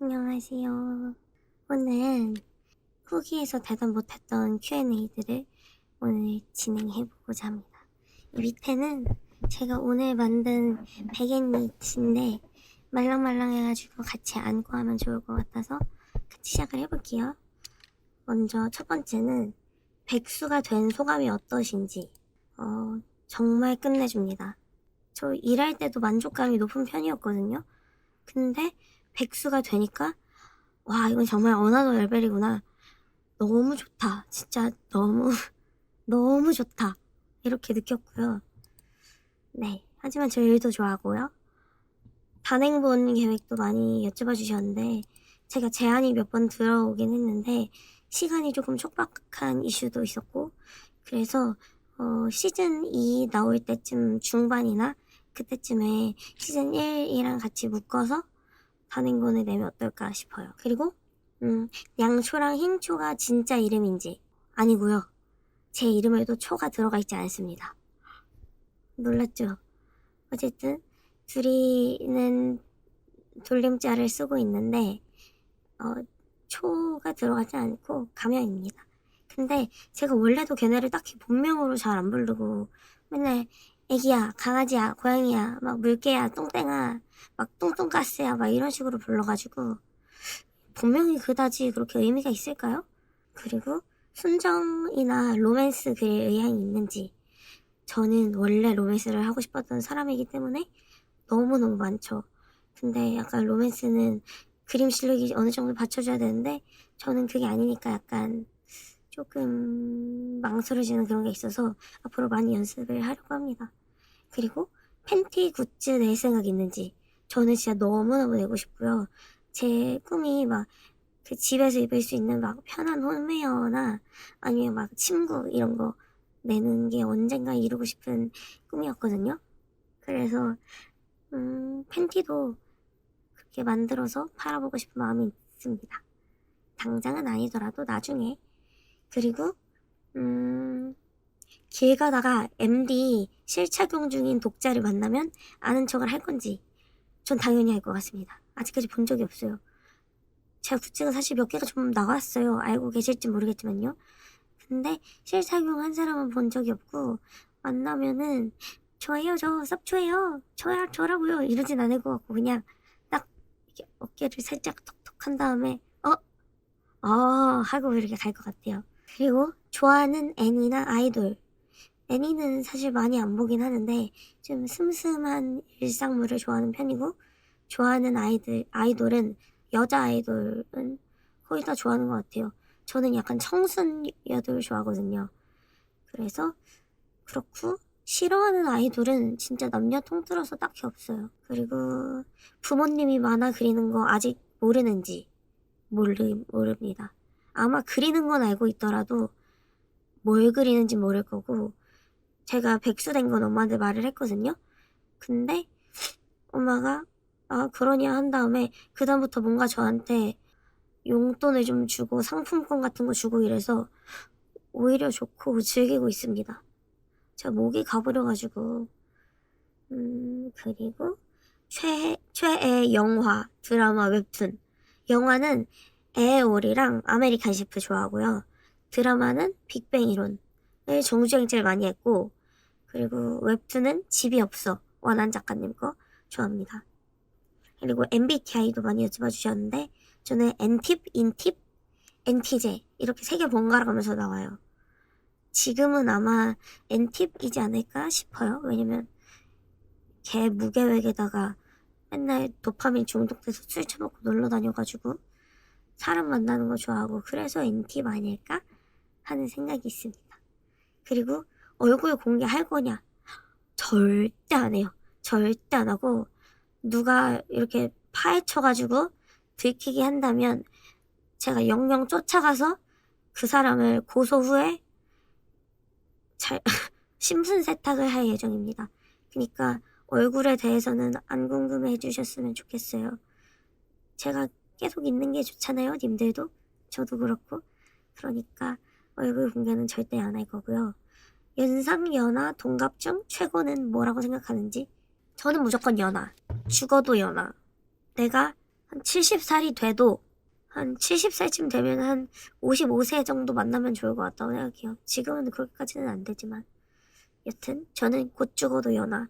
안녕하세요. 오늘 후기에서 대답 못했던 Q&A들을 오늘 진행해보고자 합니다. 이 밑에는 제가 오늘 만든 백엔니트인데 말랑말랑해가지고 같이 안고 하면 좋을 것 같아서 같이 시작을 해볼게요. 먼저 첫 번째는 백수가 된 소감이 어떠신지. 정말 끝내줍니다. 저 일할 때도 만족감이 높은 편이었거든요. 근데 백수가 되니까 와, 이건 정말 어나더 레벨이구나. 너무 좋다. 진짜 너무 너무 좋다. 이렇게 느꼈고요. 네. 하지만 저 일도 좋아하고요. 단행본 계획도 많이 여쭤봐 주셨는데 제가 제안이 몇 번 들어오긴 했는데 시간이 조금 촉박한 이슈도 있었고 그래서 시즌 2 나올 때쯤 중반이나 그때쯤에 시즌 1이랑 같이 묶어서 단행본을 내면 어떨까 싶어요. 그리고 양초랑 흰초가 진짜 이름인지 아니고요. 제 이름에도 초가 들어가 있지 않습니다. 놀랐죠? 어쨌든 둘이는 돌림자를 쓰고 있는데 초가 들어가지 않고 가명입니다. 근데 제가 원래도 걔네를 딱히 본명으로 잘 안 부르고 맨날 애기야, 강아지야, 고양이야, 막 물개야, 똥땡아, 막 똥똥가스야 막 이런 식으로 불러가지고 본명이 그다지 그렇게 의미가 있을까요? 그리고 순정이나 로맨스 그릴 의향이 있는지. 저는 원래 로맨스를 하고 싶었던 사람이기 때문에 너무너무 많죠. 근데 약간 로맨스는 그림 실력이 어느 정도 받쳐줘야 되는데 저는 그게 아니니까 약간 조금 망설여지는 그런 게 있어서 앞으로 많이 연습을 하려고 합니다. 그리고 팬티 굿즈 낼 생각 있는지. 저는 진짜 너무너무 내고 싶고요. 제 꿈이 막 그 집에서 입을 수 있는 막 편한 홈웨어나 아니면 막 침구 이런 거 내는 게 언젠가 이루고 싶은 꿈이었거든요. 그래서 팬티도 그렇게 만들어서 팔아보고 싶은 마음이 있습니다. 당장은 아니더라도 나중에. 그리고 길 가다가 MD 실착용 중인 독자를 만나면 아는 척을 할 건지 전 당연히 할 것 같습니다. 아직까지 본 적이 없어요. 제가 굿즈가 사실 몇 개가 좀 나왔어요. 알고 계실지 모르겠지만요. 근데 실착용 한 사람은 본 적이 없고 만나면은 저예요, 저 쌉초예요, 저라고요 이러진 않을 것 같고 그냥 딱 이렇게 어깨를 살짝 톡톡 한 다음에 하고 이렇게 갈 것 같아요. 그리고 좋아하는 애니나 아이돌. 애니는 사실 많이 안 보긴 하는데 좀 슴슴한 일상물을 좋아하는 편이고 좋아하는 아이돌은 여자 아이돌은 거의 다 좋아하는 것 같아요. 저는 약간 청순 여들 좋아하거든요. 그래서 그렇고 싫어하는 아이돌은 진짜 남녀 통틀어서 딱히 없어요. 그리고 부모님이 만화 그리는 거 아직 모르는지 모릅니다. 아마 그리는 건 알고 있더라도 뭘 그리는지 모를 거고 제가 백수 된 건 엄마한테 말을 했거든요. 근데 엄마가 그러냐 한 다음에 그다음부터 뭔가 저한테 용돈을 좀 주고 상품권 같은 거 주고 이래서 오히려 좋고 즐기고 있습니다. 제가 목이 가버려가지고. 그리고 최애 영화, 드라마, 웹툰. 영화는 에어올이랑 아메리칸 셰프 좋아하고요. 드라마는 빅뱅 이론을 정주행 제일 많이 했고 그리고 웹툰은 집이 없어 원한 작가님 거 좋아합니다. 그리고 MBTI도 많이 여쭤봐 주셨는데 저는 N팁, 인팁, NTJ 이렇게 3개 번갈아 가면서 나와요. 지금은 아마 N팁이지 않을까 싶어요. 왜냐면 걔 무계획에다가 맨날 도파민 중독돼서 술 처먹고 놀러 다녀가지고 사람 만나는 거 좋아하고 그래서 N팁 아닐까 하는 생각이 있습니다. 그리고 얼굴 공개할 거냐? 절대 안 해요. 절대 안 하고 누가 이렇게 파헤쳐가지고 들키게 한다면 제가 영영 쫓아가서 그 사람을 고소 후에 심슨 세탁을 할 예정입니다. 그러니까 얼굴에 대해서는 안 궁금해 해주셨으면 좋겠어요. 제가 계속 있는 게 좋잖아요, 님들도. 저도 그렇고. 그러니까 얼굴 공개는 절대 안 할 거고요. 연상, 연하, 동갑 중 최고는 뭐라고 생각하는지? 저는 무조건 연하. 죽어도 연하. 내가 한 70살이 돼도 한 70살쯤 되면 한 55세 정도 만나면 좋을 것 같다고 생각해요. 지금은 그렇게까지는 안 되지만. 여튼 저는 곧 죽어도 연하.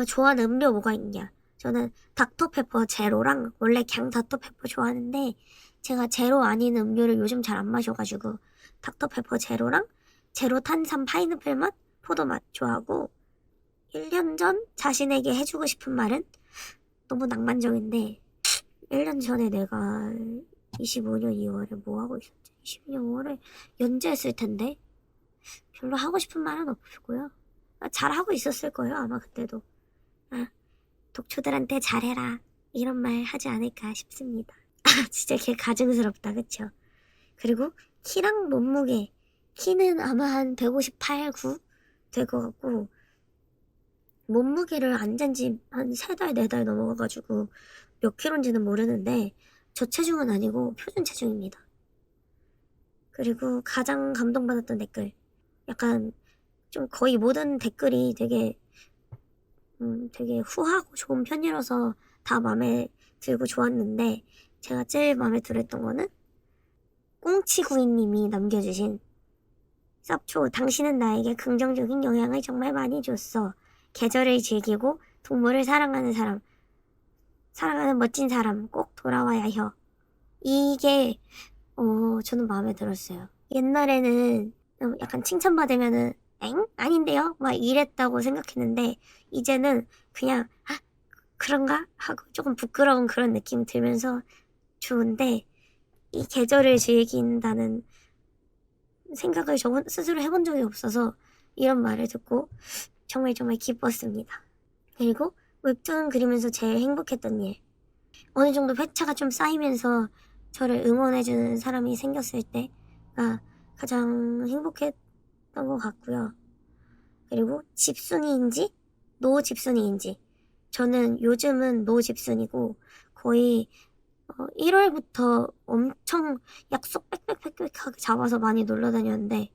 좋아하는 음료 뭐가 있냐? 저는 닥터페퍼 제로랑 원래 그냥 닥터페퍼 좋아하는데 제가 제로 아닌 음료를 요즘 잘 안 마셔가지고 닥터페퍼 제로랑 제로 탄산 파인애플 맛, 포도 맛 좋아하고 1년 전 자신에게 해주고 싶은 말은 너무 낭만적인데 1년 전에 내가 25년 2월에 뭐 하고 있었지? 22년 5월에 연재했을 텐데 별로 하고 싶은 말은 없고요. 잘하고 있었을 거예요 아마 그때도. 독초들한테 잘해라 이런 말 하지 않을까 싶습니다. 진짜 걔 가증스럽다 그쵸? 그리고 키랑 몸무게 키는 아마 한 158, 9 될 것 같고 몸무게를 안 잔지 한 3달, 4달 넘어가가지고 몇 킬로인지는 모르는데 저체중은 아니고 표준 체중입니다. 그리고 가장 감동받았던 댓글 약간 좀 거의 모든 댓글이 되게 후하고 좋은 편이라서 다 마음에 들고 좋았는데 제가 제일 마음에 들었던 거는 꽁치구이님이 남겨주신 쌉초 당신은 나에게 긍정적인 영향을 정말 많이 줬어. 계절을 즐기고 동물을 사랑하는 사람 사랑하는 멋진 사람 꼭 돌아와야 해. 이게 저는 마음에 들었어요. 옛날에는 약간 칭찬받으면은 엥? 아닌데요? 막 이랬다고 생각했는데 이제는 그냥 그런가? 하고 조금 부끄러운 그런 느낌이 들면서 좋은데 이 계절을 즐긴다는 생각을 저 스스로 해본 적이 없어서 이런 말을 듣고 정말 정말 기뻤습니다. 그리고 웹툰 그리면서 제일 행복했던 일 어느 정도 회차가 좀 쌓이면서 저를 응원해주는 사람이 생겼을 때가 가장 행복했던 것 같고요. 그리고 집순이인지 노집순이인지 저는 요즘은 노집순이고 거의 1월부터 엄청 약속 빽빽빽빽하게 잡아서 많이 놀러 다녔는데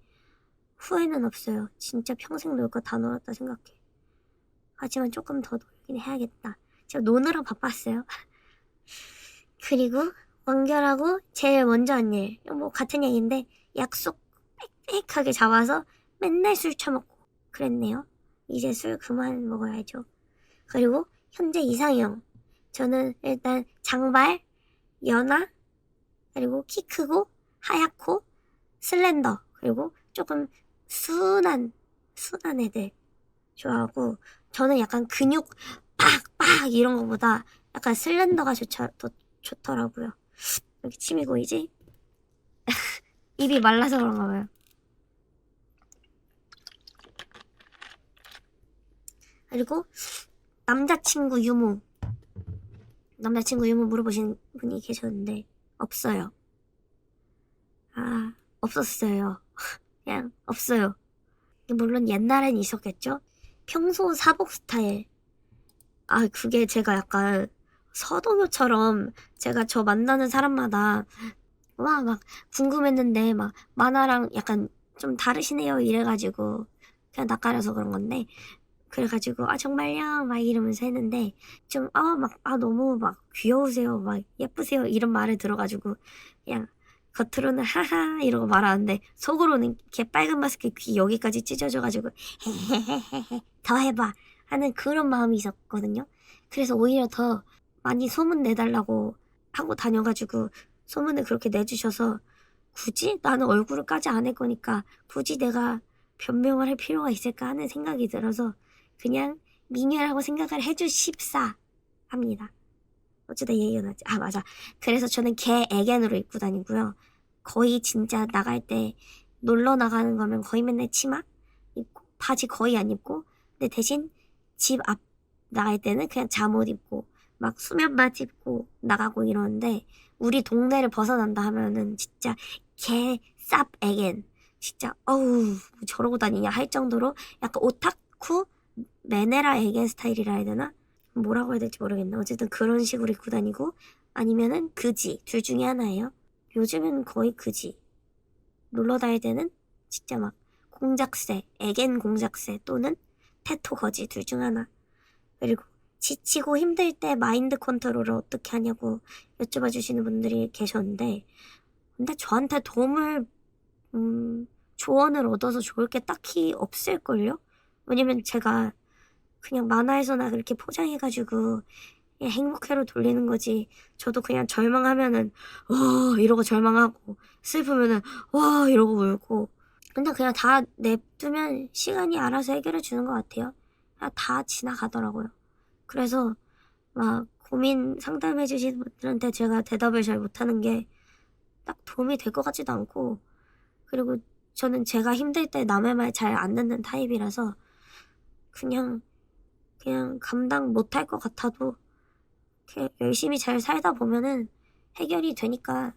후회는 없어요. 진짜 평생 놀 거 다 놀았다 생각해. 하지만 조금 더 놀긴 해야겠다. 제가 노느라 바빴어요. 그리고 완결하고 제일 먼저 한 일, 뭐 같은 얘기인데 약속 빽빽하게 잡아서 맨날 술 처먹고 그랬네요. 이제 술 그만 먹어야죠. 그리고 현재 이상형. 저는 일단 장발, 연하, 그리고 키 크고 하얗고 슬렌더, 그리고 조금 순한 애들 좋아하고 저는 약간 근육 빡빡 이런 거보다 약간 슬렌더가 더 좋더라고요. 여기 침이 고이지? 입이 말라서 그런가 봐요. 그리고 남자친구 유무 물어보신 분이 계셨는데 없어요. 없었어요. 그냥 없어요. 물론 옛날엔 있었겠죠? 평소 사복 스타일. 그게 제가 약간 서동요처럼 제가 저 만나는 사람마다 막 궁금했는데 막 만화랑 약간 좀 다르시네요 이래가지고 그냥 낯가려서 그런 건데 그래가지고 정말요 막 이러면서 했는데 좀 너무 막 귀여우세요 막 예쁘세요 이런 말을 들어가지고 그냥 겉으로는 하하 이러고 말하는데 속으로는 걔 빨간 마스크 귀 여기까지 찢어져가지고 헤헤헤헤 더 해봐 하는 그런 마음이 있었거든요. 그래서 오히려 더 많이 소문 내달라고 하고 다녀가지고 소문을 그렇게 내주셔서 굳이 나는 얼굴을 까지 않을 거니까 굳이 내가 변명을 할 필요가 있을까 하는 생각이 들어서 그냥 미녀라고 생각을 해주십사 합니다. 어쩌다 얘기가 나지? 맞아. 그래서 저는 개 애견으로 입고 다니고요. 거의 진짜 나갈 때 놀러 나가는 거면 거의 맨날 치마 입고 바지 거의 안 입고 근데 대신 집 앞 나갈 때는 그냥 잠옷 입고 막 수면 바지 입고 나가고 이러는데 우리 동네를 벗어난다 하면은 진짜 개 쌉 애견 진짜 어우 저러고 다니냐 할 정도로 약간 오타쿠 메네라 애견 스타일이라 해야 되나? 뭐라고 해야 될지 모르겠네. 어쨌든 그런 식으로 입고 다니고 아니면은 그지 둘 중에 하나예요. 요즘은 거의 그지. 놀러 다닐 때는 진짜 막 공작새, 애견 공작새 또는 테토 거지 둘 중 하나. 그리고 지치고 힘들 때 마인드 컨트롤을 어떻게 하냐고 여쭤봐 주시는 분들이 계셨는데, 근데 저한테 조언을 얻어서 좋을 게 딱히 없을걸요? 왜냐면 제가 그냥 만화에서나 그렇게 포장해가지고 그냥 행복회로 돌리는 거지. 저도 그냥 절망하면은 이러고 절망하고, 슬프면은 이러고 울고. 근데 그냥 다 냅두면 시간이 알아서 해결해 주는 것 같아요. 그냥 다 지나가더라고요. 그래서 막 고민 상담해 주시는 분들한테 제가 대답을 잘 못하는 게 딱 도움이 될 것 같지도 않고, 그리고 저는 제가 힘들 때 남의 말 잘 안 듣는 타입이라서 그냥 감당 못할 것 같아도 그냥 열심히 잘 살다 보면은 해결이 되니까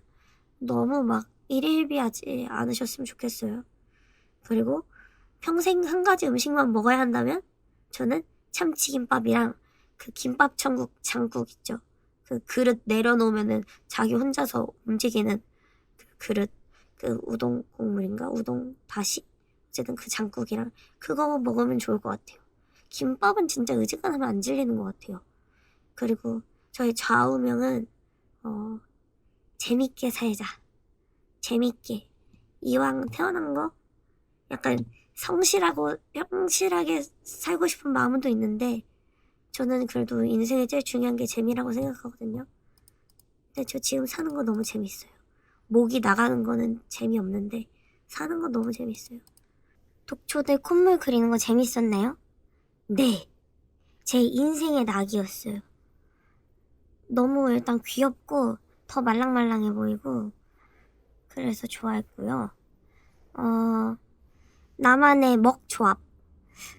너무 막 일희일비하지 않으셨으면 좋겠어요. 그리고 평생 한 가지 음식만 먹어야 한다면 저는 참치김밥이랑 그 김밥 천국 장국 있죠. 그 그릇 내려놓으면은 자기 혼자서 움직이는 그 그릇, 그 우동 국물인가? 우동 다시? 어쨌든 그 장국이랑 그거 먹으면 좋을 것 같아요. 김밥은 진짜 의지간하면 안 질리는 것 같아요. 그리고 저의 좌우명은 재밌게 살자. 재밌게. 이왕 태어난 거 약간 성실하게 살고 싶은 마음은 또 있는데, 저는 그래도 인생에 제일 중요한 게 재미라고 생각하거든요. 근데 저 지금 사는 거 너무 재밌어요. 목이 나가는 거는 재미없는데 사는 건 너무 재밌어요. 독초들 콧물 그리는 거 재밌었나요? 네. 제 인생의 낙이었어요. 너무 일단 귀엽고 더 말랑말랑해 보이고 그래서 좋아했고요. 나만의 먹 조합.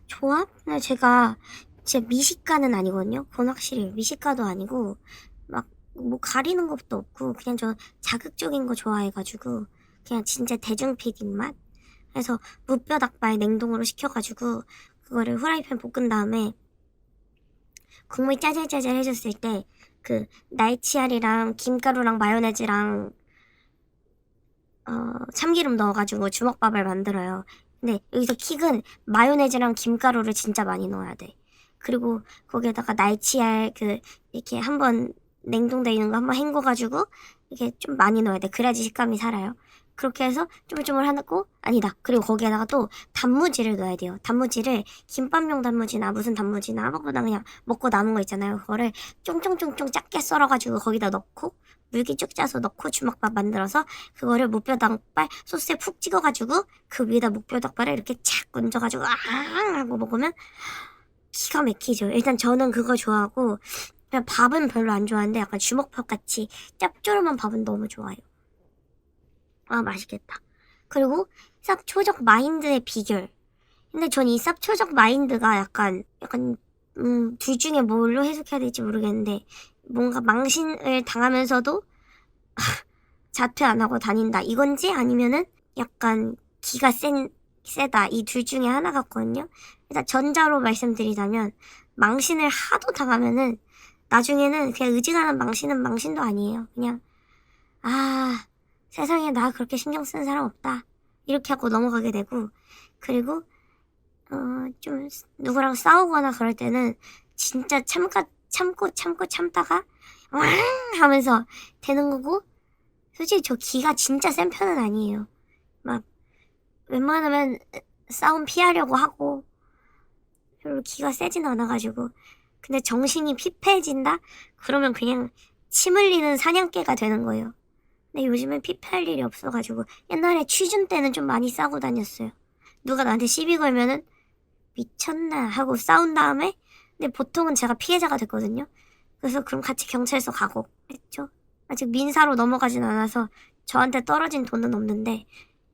조합? 제가 진짜 미식가는 아니거든요. 그건 확실히 미식가도 아니고 막 뭐 가리는 것도 없고 그냥 저 자극적인 거 좋아해가지고 그냥 진짜 대중픽 입맛. 그래서 무뼈 닭발 냉동으로 시켜가지고 그거를 후라이팬 볶은 다음에 국물이 짜잘짜잘 해졌을 때 그 날치알이랑 김가루랑 마요네즈랑 참기름 넣어가지고 주먹밥을 만들어요. 근데 여기서 킥은 마요네즈랑 김가루를 진짜 많이 넣어야 돼. 그리고 거기에다가 날치알 이렇게 한번 냉동돼 있는 거 한번 헹궈가지고 이렇게 좀 많이 넣어야 돼. 그래야지 식감이 살아요. 그렇게 해서 쪼물쪼물 하고, 아니다. 그리고 거기에다가 또 단무지를 넣어야 돼요. 단무지를 김밥용 단무지나 무슨 단무지나 아무거나 그냥 먹고 남은 거 있잖아요. 그거를 쫑쫑쫑쫑 작게 썰어가지고 거기다 넣고 물기 쭉 짜서 넣고 주먹밥 만들어서 그거를 무뼈닭발 소스에 푹 찍어가지고 그 위에다 무뼈닭발을 이렇게 착 얹어가지고 하고 먹으면 기가 막히죠. 일단 저는 그거 좋아하고 그냥 밥은 별로 안 좋아하는데 약간 주먹밥 같이 짭조름한 밥은 너무 좋아요. 아, 맛있겠다. 그리고 쌉초적 마인드의 비결. 근데 전 이 쌉초적 마인드가 약간 둘 중에 뭘로 해석해야 될지 모르겠는데, 뭔가 망신을 당하면서도 자퇴 안 하고 다닌다 이건지, 아니면은 약간 기가 세다 이 둘 중에 하나 같거든요. 일단 전자로 말씀드리자면 망신을 하도 당하면은 나중에는 그냥 의지가는 망신은 망신도 아니에요. 그냥 세상에 나 그렇게 신경 쓰는 사람 없다 이렇게 하고 넘어가게 되고, 그리고 좀 누구랑 싸우거나 그럴 때는 진짜 참다가 왕 하면서 되는 거고, 솔직히 저 기가 진짜 센 편은 아니에요. 막 웬만하면 싸움 피하려고 하고 별로 기가 세진 않아가지고. 근데 정신이 피폐해진다? 그러면 그냥 침 흘리는 사냥개가 되는 거예요. 근데 요즘엔 피폐할 일이 없어가지고, 옛날에 취준 때는 좀 많이 싸고 다녔어요. 누가 나한테 시비 걸면은 미쳤나 하고 싸운 다음에, 근데 보통은 제가 피해자가 됐거든요. 그래서 그럼 같이 경찰서 가고 했죠. 아직 민사로 넘어가진 않아서 저한테 떨어진 돈은 없는데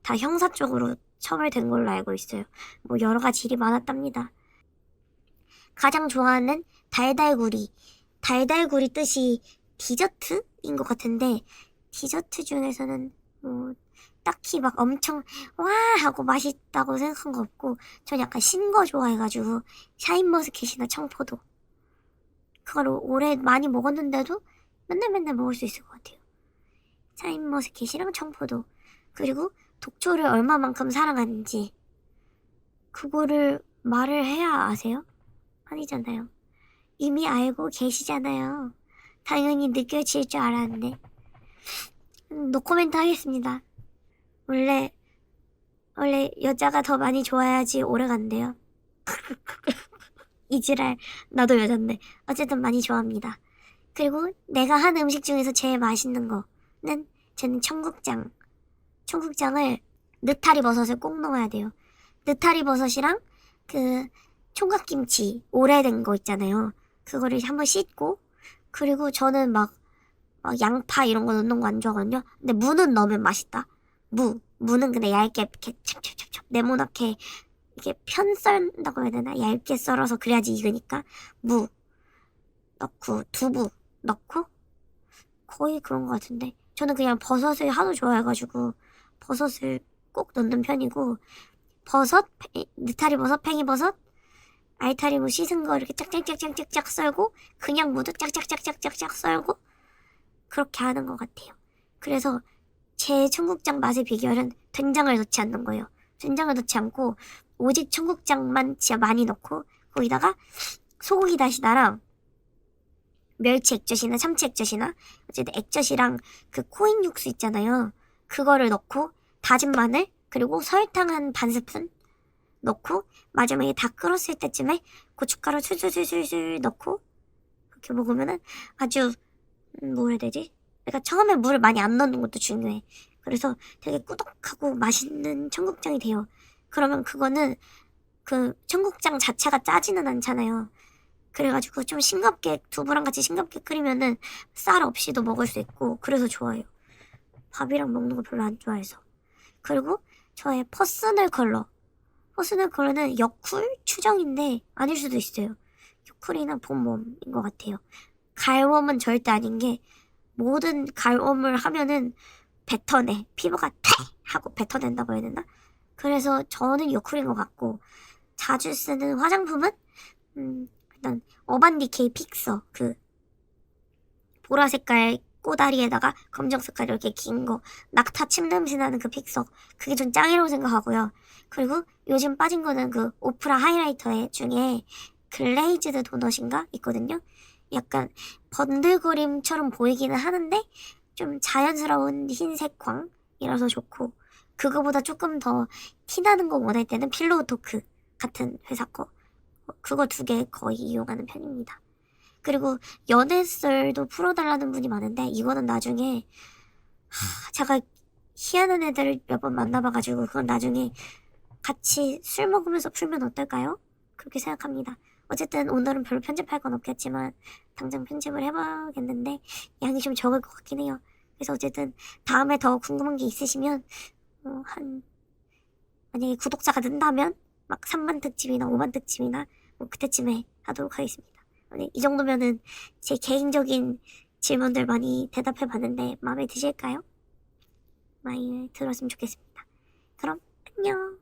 다 형사 쪽으로 처벌된 걸로 알고 있어요. 뭐 여러 가지 일이 많았답니다. 가장 좋아하는 달달구리. 달달구리 뜻이 디저트인 것 같은데, 디저트 중에서는 뭐 딱히 막 엄청 와 하고 맛있다고 생각한 거 없고, 전 약간 신 거 좋아해가지고 샤인머스켓이나 청포도 그걸 오래 많이 먹었는데도 맨날 먹을 수 있을 것 같아요. 샤인머스켓이랑 청포도. 그리고 독초를 얼마만큼 사랑하는지 그거를 말을 해야 아세요? 아니잖아요. 이미 알고 계시잖아요. 당연히 느껴질 줄 알았는데. 노코멘트 하겠습니다. 원래 여자가 더 많이 좋아야지 오래 간대요. 이지랄, 나도 여잔데. 어쨌든 많이 좋아합니다. 그리고 내가 한 음식 중에서 제일 맛있는 거는 저는 청국장. 청국장을 느타리 버섯을 꼭 넣어야 돼요. 느타리 버섯이랑 그 총각김치 오래된 거 있잖아요. 그거를 한번 씻고, 그리고 저는 막 양파 이런 거 넣는 거 안 좋아하거든요. 근데 무는 넣으면 맛있다. 무는 근데 얇게 이렇게 찹찹찹찹 네모나게 이렇게 편 썰는다고 해야 되나? 얇게 썰어서 그래야지 익으니까 무 넣고 두부 넣고 거의 그런 것 같은데, 저는 그냥 버섯을 하도 좋아해가지고 버섯을 꼭 넣는 편이고, 버섯, 느타리 버섯, 팽이버섯, 알타리 무 씻은 거 이렇게 짝짝짝짝짝 썰고, 그냥 무도 짝짝짝짝짝짝 썰고, 그렇게 하는 것 같아요. 그래서 제 청국장 맛의 비결은 된장을 넣지 않는 거예요. 된장을 넣지 않고 오직 청국장만 진짜 많이 넣고, 거기다가 소고기 다시다랑 멸치 액젓이나 참치 액젓이나 어쨌든 액젓이랑 그 코인 육수 있잖아요. 그거를 넣고 다진 마늘 그리고 설탕 한 반 스푼 넣고, 마지막에 다 끓었을 때쯤에 고춧가루 술술술술 넣고 그렇게 먹으면은 아주 뭐라 해야 되지? 그러니까 처음에 물을 많이 안 넣는 것도 중요해. 그래서 되게 꾸덕하고 맛있는 청국장이 돼요. 그러면 그거는 그 청국장 자체가 짜지는 않잖아요. 그래가지고 좀 싱겁게, 두부랑 같이 싱겁게 끓이면은 쌀 없이도 먹을 수 있고, 그래서 좋아요. 밥이랑 먹는 거 별로 안 좋아해서. 그리고 저의 퍼스널 컬러. 퍼스널 컬러는 여쿨? 추정인데 아닐 수도 있어요. 여쿨이나 봄웜인 것 같아요. 가을웜은 절대 아닌 게, 모든 가을웜을 하면은 뱉어내. 피부가 태! 하고 뱉어낸다고 해야 되나? 그래서 저는 여쿨인 것 같고, 자주 쓰는 화장품은 일단 어반디케이 픽서, 그 보라 색깔 꼬다리에다가 검정 색깔 이렇게 긴 거, 낙타 침 냄새 나는 그 픽서, 그게 좀 짱이라고 생각하고요. 그리고 요즘 빠진 거는 그 오프라 하이라이터 중에 글레이즈드 도넛인가 있거든요. 약간 번들거림처럼 보이기는 하는데 좀 자연스러운 흰색 광이라서 좋고, 그거보다 조금 더 티나는 거 원할 때는 필로우 토크 같은 회사 거, 그거 두 개 거의 이용하는 편입니다. 그리고 연애썰도 풀어달라는 분이 많은데, 이거는 나중에 제가 희한한 애들을 몇 번 만나봐가지고 그건 나중에 같이 술 먹으면서 풀면 어떨까요? 그렇게 생각합니다. 어쨌든 오늘은 별로 편집할 건 없겠지만 당장 편집을 해봐야겠는데 양이 좀 적을 것 같긴 해요. 그래서 어쨌든 다음에 더 궁금한 게 있으시면 만약에 구독자가 는다면 막 3만 특집이나 5만 특집이나 뭐 그때쯤에 하도록 하겠습니다. 이 정도면은 제 개인적인 질문들 많이 대답해봤는데 마음에 드실까요? 많이 들었으면 좋겠습니다. 그럼 안녕.